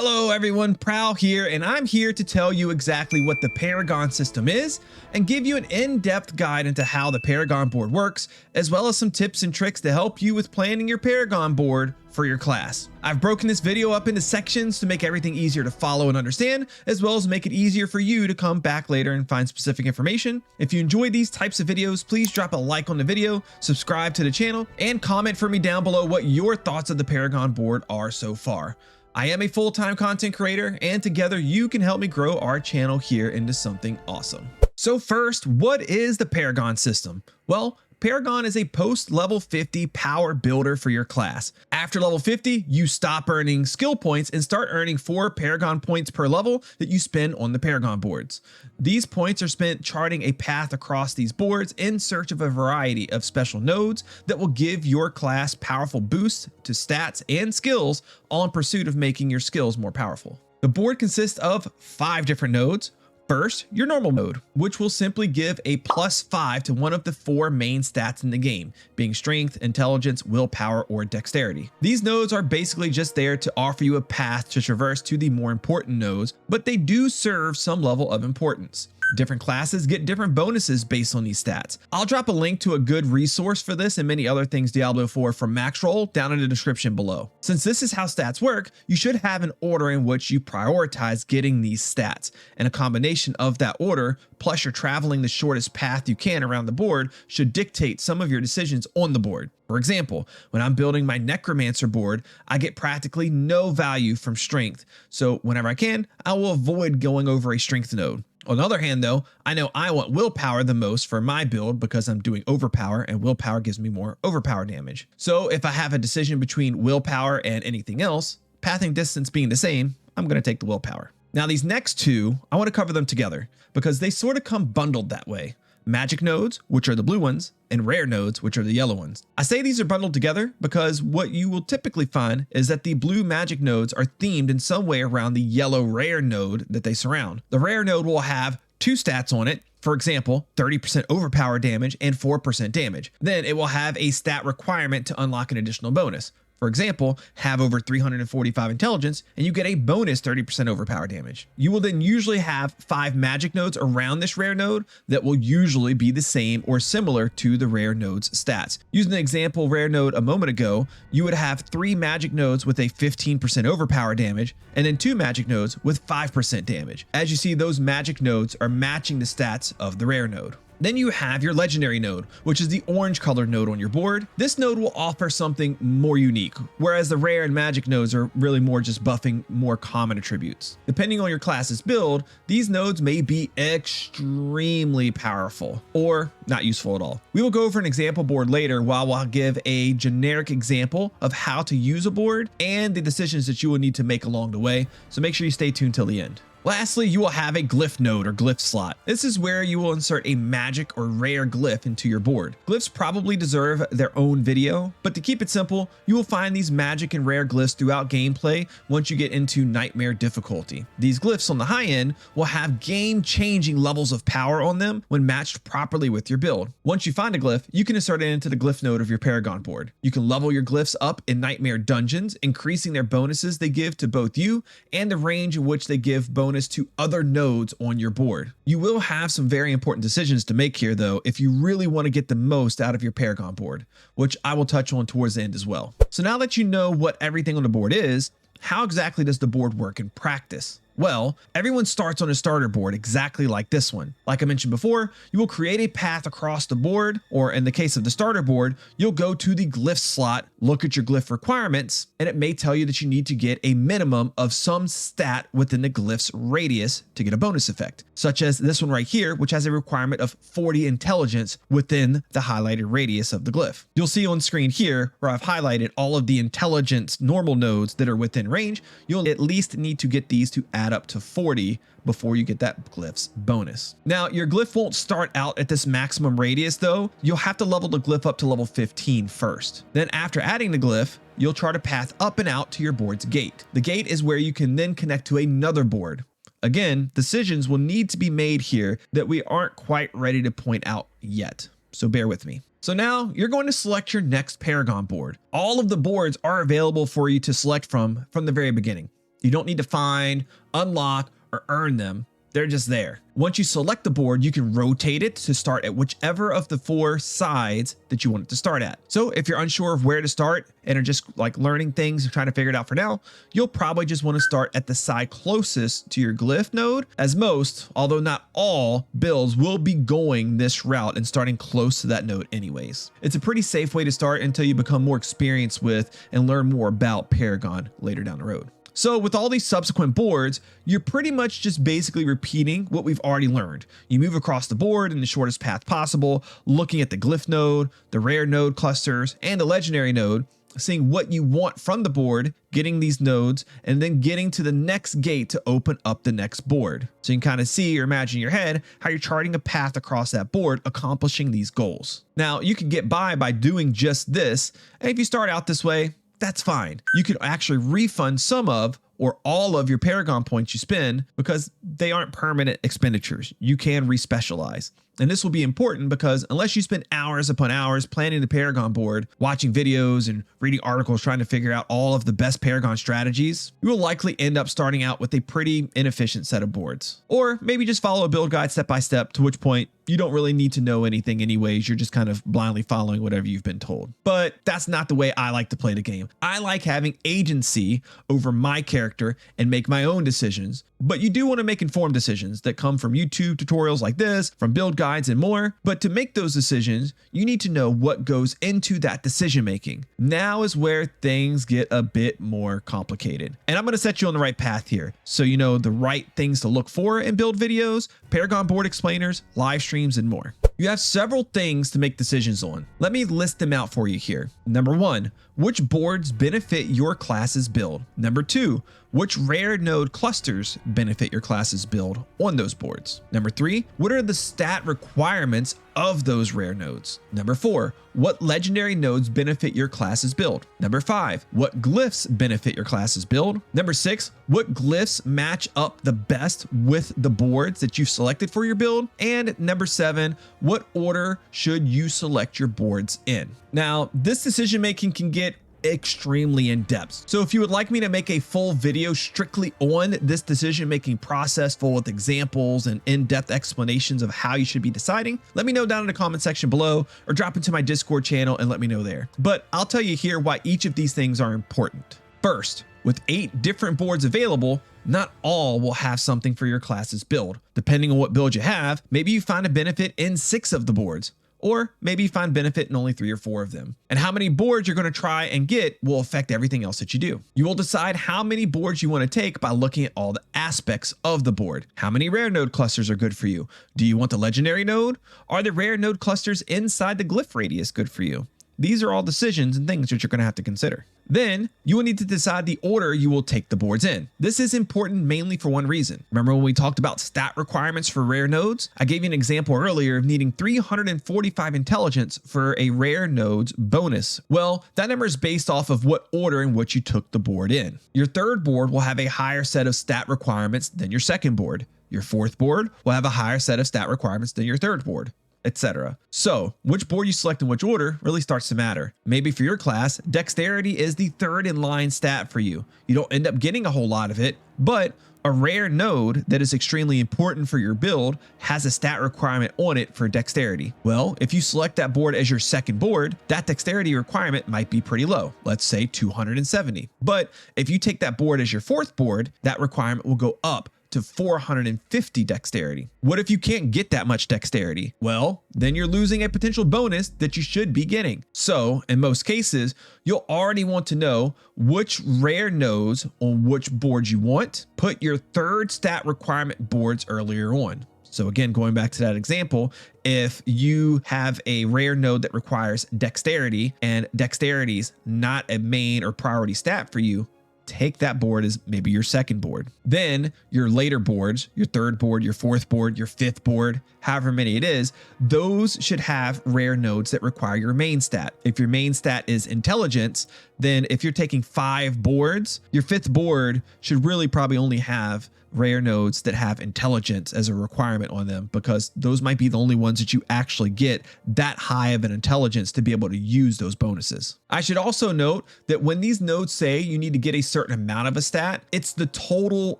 Hello everyone, Prowl here, and I'm here to tell you exactly what the Paragon system is and give you an in-depth guide into how the Paragon board works, as well as some tips and tricks to help you with planning your Paragon board for your class. I've broken this video up into sections to make everything easier to follow and understand, as well as make it easier for you to come back later and find specific information. If you enjoy these types of videos, please drop a like on the video, subscribe to the channel, and comment for me down below what your thoughts of the Paragon board are so far. I am a full-time content creator, and together you can help me grow our channel here into something awesome. So first, what is the Paragon system? Well, Paragon is a post-level 50 power builder for your class. After level 50, you stop earning skill points and start earning 4 Paragon points per level that you spend on the Paragon boards. These points are spent charting a path across these boards in search of a variety of special nodes that will give your class powerful boosts to stats and skills, all in pursuit of making your skills more powerful. The board consists of 5 different nodes. First, your normal node, which will simply give a +5 to one of the 4 main stats in the game, being strength, intelligence, willpower, or dexterity. These nodes are basically just there to offer you a path to traverse to the more important nodes, but they do serve some level of importance. Different classes get different bonuses based on these stats. I'll drop a link to a good resource for this and many other things Diablo IV from Maxroll down in the description below. Since this is how stats work, you should have an order in which you prioritize getting these stats, and a combination of that order, plus you're traveling the shortest path you can around the board, should dictate some of your decisions on the board. For example, when I'm building my Necromancer board, I get practically no value from strength, so whenever I can, I will avoid going over a strength node. On the other hand though, I know I want willpower the most for my build because I'm doing overpower, and willpower gives me more overpower damage. So if I have a decision between willpower and anything else, pathing distance being the same, I'm going to take the willpower. Now these next two, I want to cover them together because they sort of come bundled that way. Magic nodes, which are the blue ones, and rare nodes, which are the yellow ones. I say these are bundled together because what you will typically find is that the blue magic nodes are themed in some way around the yellow rare node that they surround. The rare node will have 2 stats on it. For example, 30% overpower damage and 4% damage. Then it will have a stat requirement to unlock an additional bonus. For example, have over 345 intelligence and you get a bonus 30% overpower damage. You will then usually have 5 magic nodes around this rare node that will usually be the same or similar to the rare node's stats. Using the example rare node a moment ago, you would have 3 magic nodes with a 15% overpower damage and then 2 magic nodes with 5% damage. As you see, those magic nodes are matching the stats of the rare node. Then you have your legendary node, which is the orange colored node on your board. This node will offer something more unique, whereas the rare and magic nodes are really more just buffing more common attributes. Depending on your class's build, these nodes may be extremely powerful or not useful at all. We will go over an example board later while I'll give a generic example of how to use a board and the decisions that you will need to make along the way, so make sure you stay tuned till the end. Lastly, you will have a glyph node or glyph slot. This is where you will insert a magic or rare glyph into your board. Glyphs probably deserve their own video, but to keep it simple, you will find these magic and rare glyphs throughout gameplay once you get into nightmare difficulty. These glyphs on the high end will have game-changing levels of power on them when matched properly with your build. Once you find a glyph, you can insert it into the glyph node of your Paragon board. You can level your glyphs up in nightmare dungeons, increasing their bonuses they give to both you and the range in which they give bonus to other nodes on your board. You will have some very important decisions to make here though if you really want to get the most out of your Paragon board, which I will touch on towards the end as well. So now that you know what everything on the board is, how exactly does the board work in practice? Well, everyone starts on a starter board exactly like this one. Like I mentioned before, you will create a path across the board, or in the case of the starter board, you'll go to the glyph slot, look at your glyph requirements, and it may tell you that you need to get a minimum of some stat within the glyph's radius to get a bonus effect, such as this one right here, which has a requirement of 40 intelligence within the highlighted radius of the glyph. You'll see on screen here where I've highlighted all of the intelligence normal nodes that are within range. You'll at least need to get these to add up to 40 before you get that glyph's bonus. Now, your glyph won't start out at this maximum radius though. You'll have to level the glyph up to level 15 first. Then after adding the glyph, you'll chart a path up and out to your board's gate. The gate is where you can then connect to another board. Again, decisions will need to be made here that we aren't quite ready to point out yet, so bear with me. So now you're going to select your next Paragon board. All of the boards are available for you to select from the very beginning. You don't need to find, unlock, or earn them. They're just there. Once you select the board, you can rotate it to start at whichever of the 4 sides that you want it to start at. So if you're unsure of where to start and are just like learning things and trying to figure it out for now, you'll probably just want to start at the side closest to your glyph node, as most, although not all, builds will be going this route and starting close to that node anyways. It's a pretty safe way to start until you become more experienced with and learn more about Paragon later down the road. So with all these subsequent boards, you're pretty much just basically repeating what we've already learned. You move across the board in the shortest path possible, looking at the glyph node, the rare node clusters, and the legendary node, seeing what you want from the board, getting these nodes, and then getting to the next gate to open up the next board. So you can kind of see or imagine in your head how you're charting a path across that board, accomplishing these goals. Now, you can get by doing just this, and if you start out this way, that's fine. You could actually refund some of or all of your Paragon points you spend because they aren't permanent expenditures. You can respecialize. And this will be important because unless you spend hours upon hours planning the Paragon board, watching videos and reading articles trying to figure out all of the best Paragon strategies, you will likely end up starting out with a pretty inefficient set of boards. Or maybe just follow a build guide step by step, to which point you don't really need to know anything anyways. You're just kind of blindly following whatever you've been told. But that's not the way I like to play the game. I like having agency over my character and make my own decisions. But you do want to make informed decisions that come from YouTube tutorials like this, from build guides and more. But to make those decisions, you need to know what goes into that decision making. Now is where things get a bit more complicated. And I'm going to set you on the right path here, so you know the right things to look for in build videos, Paragon board explainers, live streams, and more. You have several things to make decisions on. Let me list them out for you here. Number 1, which boards benefit your class's build? Number 2, which rare node clusters benefit your class's build on those boards? Number 3, what are the stat requirements of those rare nodes? Number 4, what legendary nodes benefit your class's build? Number 5, what glyphs benefit your class's build? Number 6, what glyphs match up the best with the boards that you've selected for your build? And number 7, what order should you select your boards in? Now, this decision making can get extremely in depth. So if you would like me to make a full video strictly on this decision making process full with examples and in-depth explanations of how you should be deciding, let me know down in the comment section below or drop into my Discord channel and let me know there. But I'll tell you here why each of these things are important. First, with 8 different boards available, not all will have something for your class's build. Depending on what build you have, maybe you find a benefit in 6 of the boards. Or maybe you find benefit in only 3 or 4 of them. And how many boards you're going to try and get will affect everything else that you do. You will decide how many boards you want to take by looking at all the aspects of the board. How many rare node clusters are good for you? Do you want the legendary node? Are the rare node clusters inside the glyph radius good for you? These are all decisions and things that you're going to have to consider. Then you will need to decide the order you will take the boards in. This is important mainly for one reason. Remember when we talked about stat requirements for rare nodes? I gave you an example earlier of needing 345 intelligence for a rare node's bonus. Well, that number is based off of what order in which you took the board in. Your third board will have a higher set of stat requirements than your second board. Your fourth board will have a higher set of stat requirements than your third board, etc. So which board you select in which order really starts to matter. Maybe for your class, dexterity is the third in line stat for you. You don't end up getting a whole lot of it, but a rare node that is extremely important for your build has a stat requirement on it for dexterity. Well, if you select that board as your second board, that dexterity requirement might be pretty low. Let's say 270. But if you take that board as your fourth board, that requirement will go up to 450 dexterity. What if you can't get that much dexterity? Well, then you're losing a potential bonus that you should be getting. So in most cases, you'll already want to know which rare nodes on which board you want. Put your third stat requirement boards earlier on. So again, going back to that example, if you have a rare node that requires dexterity and dexterity is not a main or priority stat for you, take that board as maybe your second board. Then your later boards, your third board, your fourth board, your fifth board, however many it is, those should have rare nodes that require your main stat. If your main stat is intelligence, then if you're taking 5 boards, your fifth board should really probably only have rare nodes that have intelligence as a requirement on them, because those might be the only ones that you actually get that high of an intelligence to be able to use those bonuses. I should also note that when these nodes say you need to get a certain certain amount of a stat, it's the total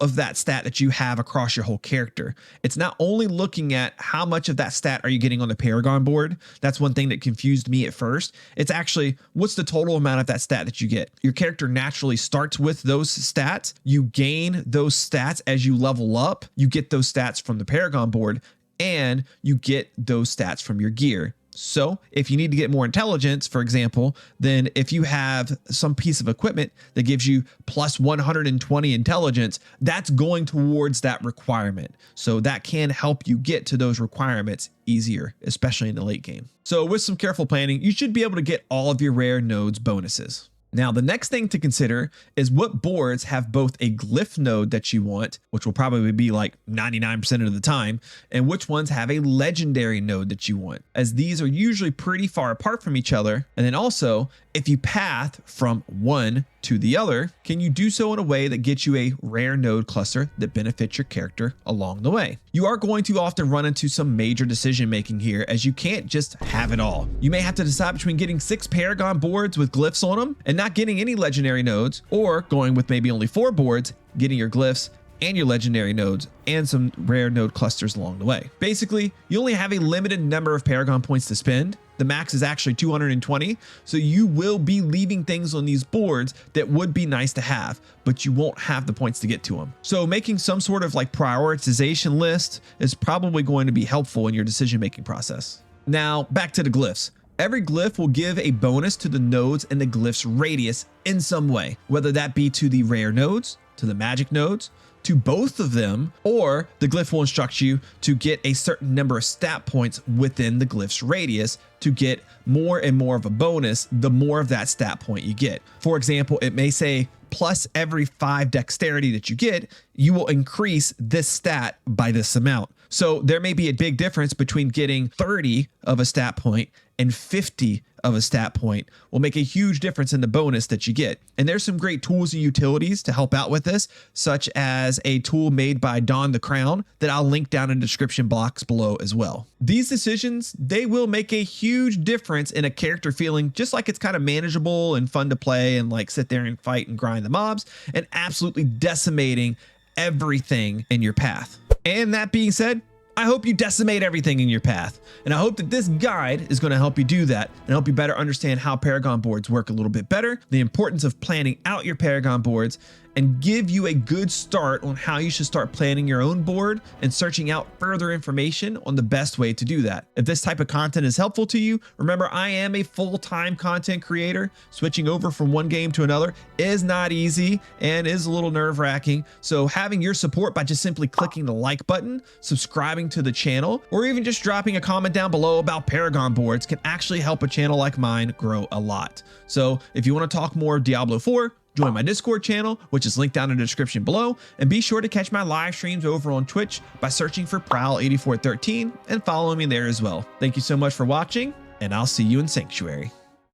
of that stat that you have across your whole character. It's not only looking at how much of that stat are you getting on the Paragon board. That's one thing that confused me at first. It's actually what's the total amount of that stat that you get. Your character naturally starts with those stats. You gain those stats as you level up. You get those stats from the Paragon board, and you get those stats from your gear. So if you need to get more intelligence, for example, then if you have some piece of equipment that gives you plus 120 intelligence, that's going towards that requirement. So that can help you get to those requirements easier, especially in the late game. So with some careful planning, you should be able to get all of your rare nodes bonuses. Now, the next thing to consider is what boards have both a glyph node that you want, which will probably be like 99% of the time, and which ones have a legendary node that you want, as these are usually pretty far apart from each other. And then also, if you path from one to the other, can you do so in a way that gets you a rare node cluster that benefits your character along the way? You are going to often run into some major decision making here, as you can't just have it all. You may have to decide between getting 6 Paragon boards with glyphs on them and not getting any legendary nodes, or going with maybe only 4 boards, getting your glyphs and your legendary nodes and some rare node clusters along the way. Basically, you only have a limited number of Paragon points to spend. The max is actually 220, so you will be leaving things on these boards that would be nice to have, but you won't have the points to get to them. So making some sort of like prioritization list is probably going to be helpful in your decision-making process. Now, back to the glyphs. Every glyph will give a bonus to the nodes and the glyph's radius in some way, whether that be to the rare nodes, to the magic nodes, to both of them, or the glyph will instruct you to get a certain number of stat points within the glyph's radius to get more and more of a bonus the more of that stat point you get. For example, it may say plus every 5 dexterity that you get, you will increase this stat by this amount. So there may be a big difference between getting 30 of a stat point and 50 of a stat point will make a huge difference in the bonus that you get. And there's some great tools and utilities to help out with this, such as a tool made by Don the Crown that I'll link down in the description box below as well. These decisions, they will make a huge difference in a character feeling just like it's kind of manageable and fun to play and like sit there and fight and grind the mobs, and absolutely decimating everything in your path. And that being said, I hope you decimate everything in your path. And I hope that this guide is going to help you do that and help you better understand how Paragon boards work a little bit better, the importance of planning out your Paragon boards, and give you a good start on how you should start planning your own board and searching out further information on the best way to do that. If this type of content is helpful to you, remember I am a full-time content creator. Switching over from one game to another is not easy and is a little nerve-wracking. So having your support by just simply clicking the like button, subscribing to the channel, or even just dropping a comment down below about Paragon boards can actually help a channel like mine grow a lot. So if you want to talk more Diablo IV, join my Discord channel, which is linked down in the description below, and be sure to catch my live streams over on Twitch by searching for Prowl8413 and following me there as well. Thank you so much for watching, and I'll see you in Sanctuary.